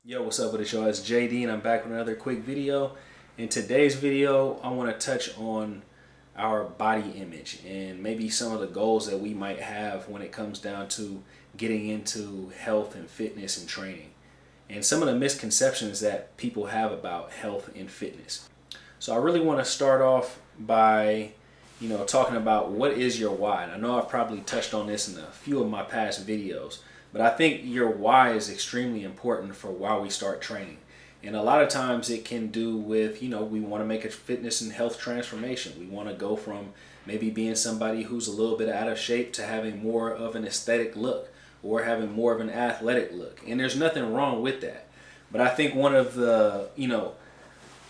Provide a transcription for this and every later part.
Yo, what's up with it, y'all? It's JD and I'm back with another quick video. In today's video, I want to touch on our body image and maybe some of the goals that we might have when it comes down to getting into health and fitness and training, and some of the misconceptions that people have about health and fitness. So I really want to start off by talking about what is your why. And I know I've probably touched on this in a few of my past videos, but I think your why is extremely important for why we start training. And a lot of times it can do with, we want to make a fitness and health transformation. We want to go from maybe being somebody who's a little bit out of shape to having more of an aesthetic look or having more of an athletic look. And there's nothing wrong with that. But I think one of the,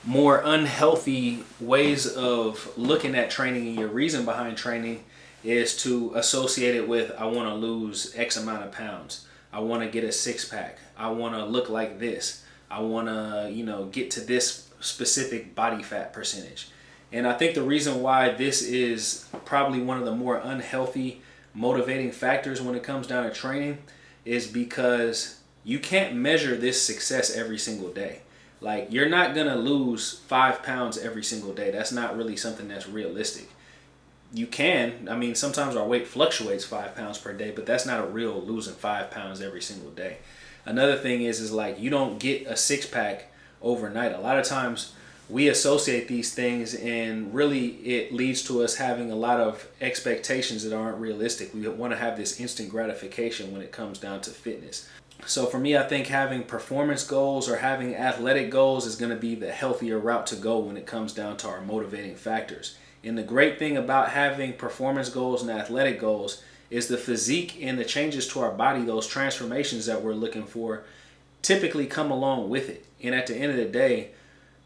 more unhealthy ways of looking at training and your reason behind training is to associate it with, I want to lose X amount of pounds. I want to get a six pack. I want to look like this. I want to, get to this specific body fat percentage. And I think the reason why this is probably one of the more unhealthy motivating factors when it comes down to training is because you can't measure this success every single day. Like, you're not going to lose 5 pounds every single day. That's not really something that's realistic. You can. I mean, sometimes our weight fluctuates 5 pounds per day, but that's not a real losing 5 pounds every single day. Another thing is like, you don't get a six pack overnight. A lot of times we associate these things and really it leads to us having a lot of expectations that aren't realistic. We want to have this instant gratification when it comes down to fitness. So for me, I think having performance goals or having athletic goals is going to be the healthier route to go when it comes down to our motivating factors. And the great thing about having performance goals and athletic goals is the physique and the changes to our body, those transformations that we're looking for, typically come along with it. And at the end of the day,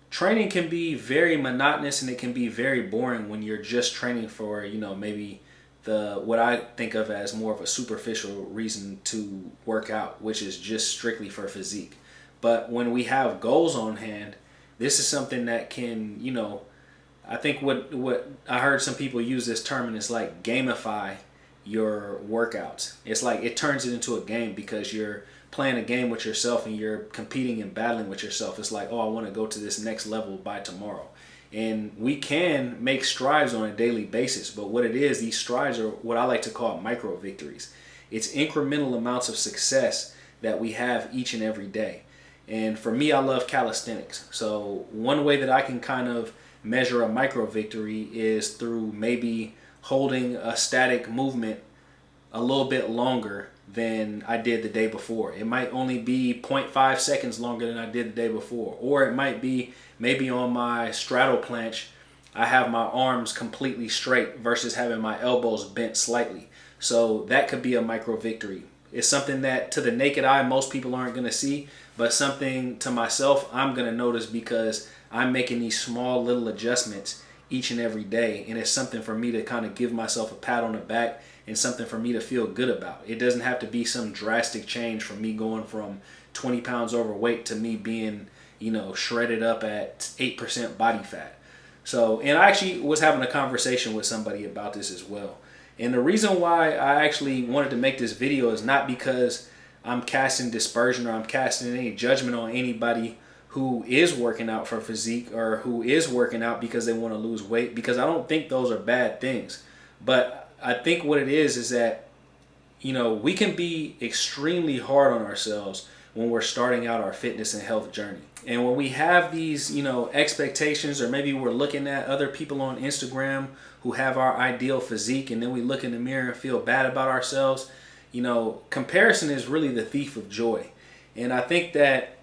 training can be very monotonous and it can be very boring when you're just training for, maybe what I think of as more of a superficial reason to work out, which is just strictly for physique. But when we have goals on hand, this is something that can, I think what I heard some people use this term, and it's like gamify your workouts. It's like it turns it into a game because you're playing a game with yourself and you're competing and battling with yourself. It's like, oh, I want to go to this next level by tomorrow. And we can make strides on a daily basis, but what it is, these strides are what I like to call micro victories. It's incremental amounts of success that we have each and every day. And for me, I love calisthenics. So one way that I can kind of measure a micro victory is through maybe holding a static movement a little bit longer than I did the day before. It might only be 0.5 seconds longer than I did the day before. Or it might be maybe on my straddle planche, I have my arms completely straight versus having my elbows bent slightly. So that could be a micro victory. It's something that to the naked eye, most people aren't going to see, but something to myself, I'm going to notice because I'm making these small little adjustments each and every day. And it's something for me to kind of give myself a pat on the back and something for me to feel good about. It doesn't have to be some drastic change from me going from 20 pounds overweight to me being, shredded up at 8% body fat. So, and I actually was having a conversation with somebody about this as well. And the reason why I actually wanted to make this video is not because I'm casting dispersion or I'm casting any judgment on anybody who is working out for physique or who is working out because they want to lose weight, because I don't think those are bad things. But I think what it is that, we can be extremely hard on ourselves when we're starting out our fitness and health journey. And when we have these, expectations, or maybe we're looking at other people on Instagram who have our ideal physique, and then we look in the mirror and feel bad about ourselves, comparison is really the thief of joy. And I think that,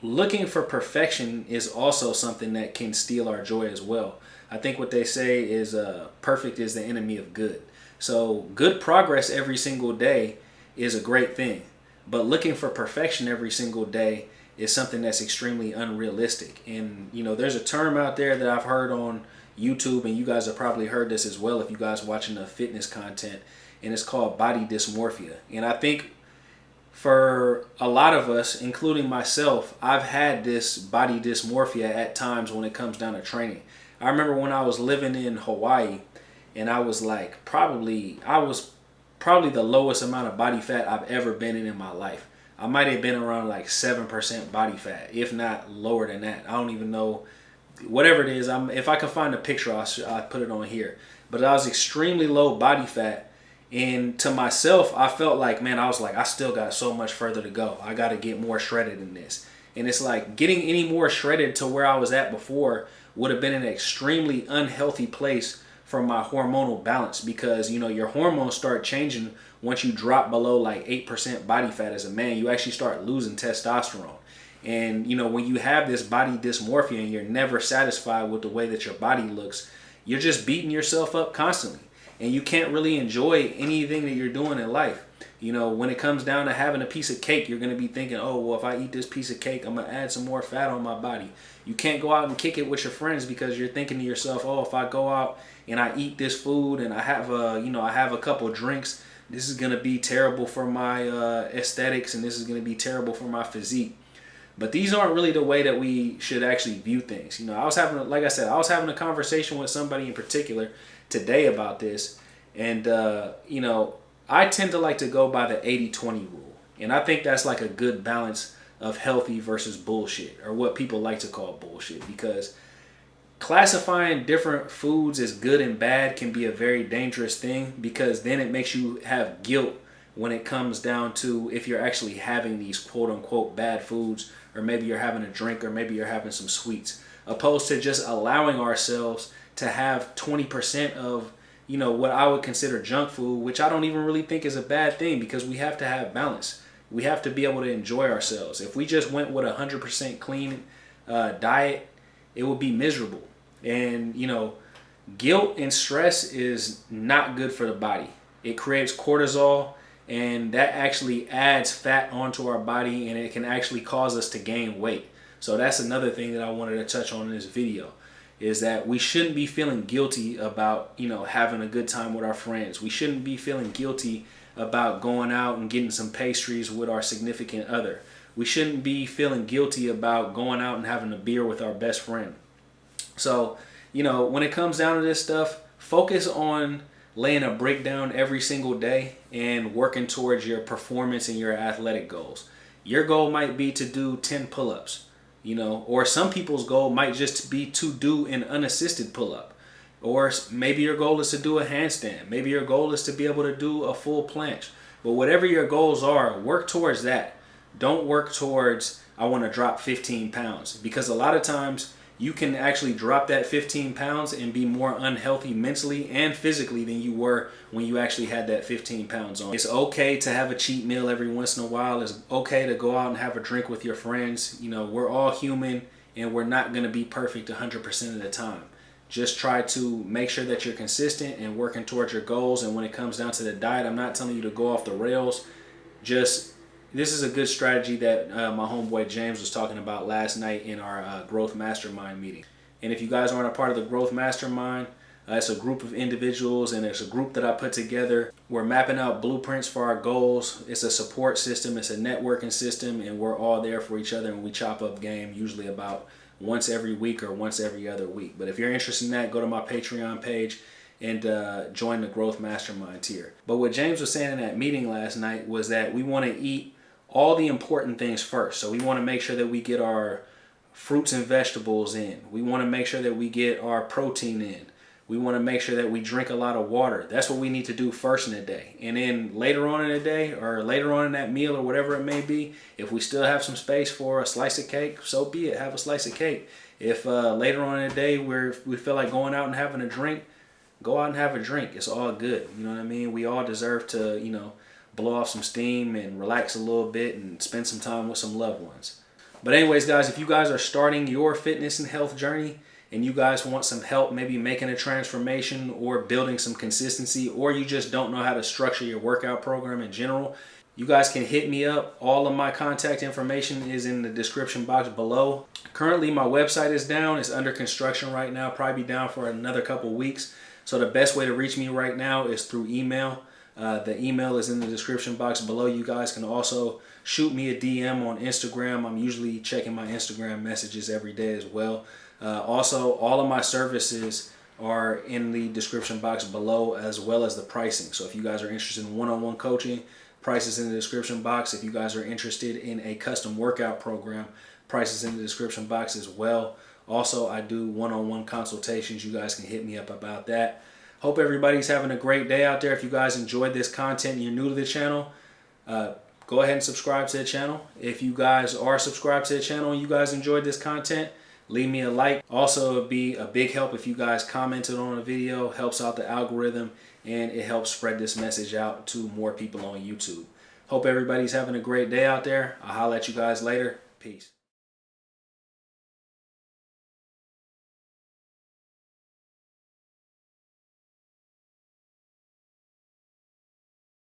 looking for perfection is also something that can steal our joy as well. I think what they say is perfect is the enemy of good. So good progress every single day is a great thing. But looking for perfection every single day is something that's extremely unrealistic. And, there's a term out there that I've heard on YouTube, and you guys have probably heard this as well if you guys watching the fitness content, and it's called body dysmorphia. And I think for a lot of us, including myself, I've had this body dysmorphia at times when it comes down to training. I remember when I was living in Hawaii, and I was probably the lowest amount of body fat I've ever been in my life. I might have been around like 7% body fat, if not lower than that. I don't even know. Whatever it is, if I can find a picture, I'll put it on here. But I was extremely low body fat. And to myself, I felt like, man, I still got so much further to go. I got to get more shredded in this. And it's like getting any more shredded to where I was at before would have been an extremely unhealthy place for my hormonal balance, because, you know, your hormones start changing once you drop below like 8% body fat as a man. You actually start losing testosterone. And, you know, when you have this body dysmorphia and you're never satisfied with the way that your body looks, you're just beating yourself up constantly. And you can't really enjoy anything that you're doing in life. You know, when it comes down to having a piece of cake, you're going to be thinking, oh, well, if I eat this piece of cake, I'm going to add some more fat on my body. You can't go out and kick it with your friends because you're thinking to yourself, oh, if I go out and I eat this food and I have a couple of drinks, this is going to be terrible for my aesthetics, and this is going to be terrible for my physique. But these aren't really the way that we should actually view things. You know, I was having a conversation with somebody in particular today about this. And, you know, I tend to like to go by the 80-20 rule. And I think that's like a good balance of healthy versus bullshit, or what people like to call bullshit, because classifying different foods as good and bad can be a very dangerous thing, because then it makes you have guilt when it comes down to if you're actually having these quote unquote bad foods, or maybe you're having a drink, or maybe you're having some sweets, opposed to just allowing ourselves to have 20% of, you know, what I would consider junk food, which I don't even really think is a bad thing, because we have to have balance. We have to be able to enjoy ourselves. If we just went with 100% clean diet, it would be miserable. And, you know, guilt and stress is not good for the body. It creates cortisol, and that actually adds fat onto our body, and it can actually cause us to gain weight. So that's another thing that I wanted to touch on in this video, is that we shouldn't be feeling guilty about, you know, having a good time with our friends. We shouldn't be feeling guilty about going out and getting some pastries with our significant other. We shouldn't be feeling guilty about going out and having a beer with our best friend. So, you know, when it comes down to this stuff, focus on laying a breakdown every single day and working towards your performance and your athletic goals. Your goal might be to do 10 pull-ups, you know, or some people's goal might just be to do an unassisted pull-up. Or maybe your goal is to do a handstand. Maybe your goal is to be able to do a full planche. But whatever your goals are, work towards that. Don't work towards, I want to drop 15 pounds. Because a lot of times you can actually drop that 15 pounds and be more unhealthy mentally and physically than you were when you actually had that 15 pounds on. It's okay to have a cheat meal every once in a while. It's okay to go out and have a drink with your friends. You know, we're all human, and we're not going to be perfect 100% of the time. Just try to make sure that you're consistent and working towards your goals. And when it comes down to the diet, I'm not telling you to go off the rails. This is a good strategy that my homeboy James was talking about last night in our Growth Mastermind meeting. And if you guys aren't a part of the Growth Mastermind, it's a group of individuals, and it's a group that I put together. We're mapping out blueprints for our goals. It's a support system. It's a networking system, and we're all there for each other, and we chop up game usually about once every week or once every other week. But if you're interested in that, go to my Patreon page and join the Growth Mastermind tier. But what James was saying in that meeting last night was that we want to eat all the important things first. So we want to make sure that we get our fruits and vegetables in. We want to make sure that we get our protein in. We want to make sure that we drink a lot of water. That's what we need to do first in the day. And then later on in the day, or later on in that meal, or whatever it may be, if we still have some space for a slice of cake, so be it. Have a slice of cake. If later on in the day we feel like going out and having a drink, go out and have a drink. It's all good. You know what I mean? We all deserve to, you know, blow off some steam and relax a little bit and spend some time with some loved ones. But anyways, guys, if you guys are starting your fitness and health journey, and you guys want some help maybe making a transformation or building some consistency, or you just don't know how to structure your workout program in general, you guys can hit me up. All of my contact information is in the description box below. Currently, my website is down. It's under construction right now, probably be down for another couple weeks. So the best way to reach me right now is through email. The email is in the description box below. You guys can also shoot me a DM on Instagram. I'm usually checking my Instagram messages every day as well. Also, all of my services are in the description box below, as well as the pricing. So if you guys are interested in one-on-one coaching, Prices in the description box. If you guys are interested in a custom workout program, prices in the description box as well. Also, I do one-on-one consultations. You guys can hit me up about that. Hope everybody's having a great day out there. If you guys enjoyed this content and you're new to the channel, go ahead and subscribe to the channel. If you guys are subscribed to the channel and you guys enjoyed this content, leave me a like. Also, it'd be a big help if you guys commented on a video. Helps out the algorithm and it helps spread this message out to more people on YouTube. Hope everybody's having a great day out there. I'll holler at you guys later. Peace.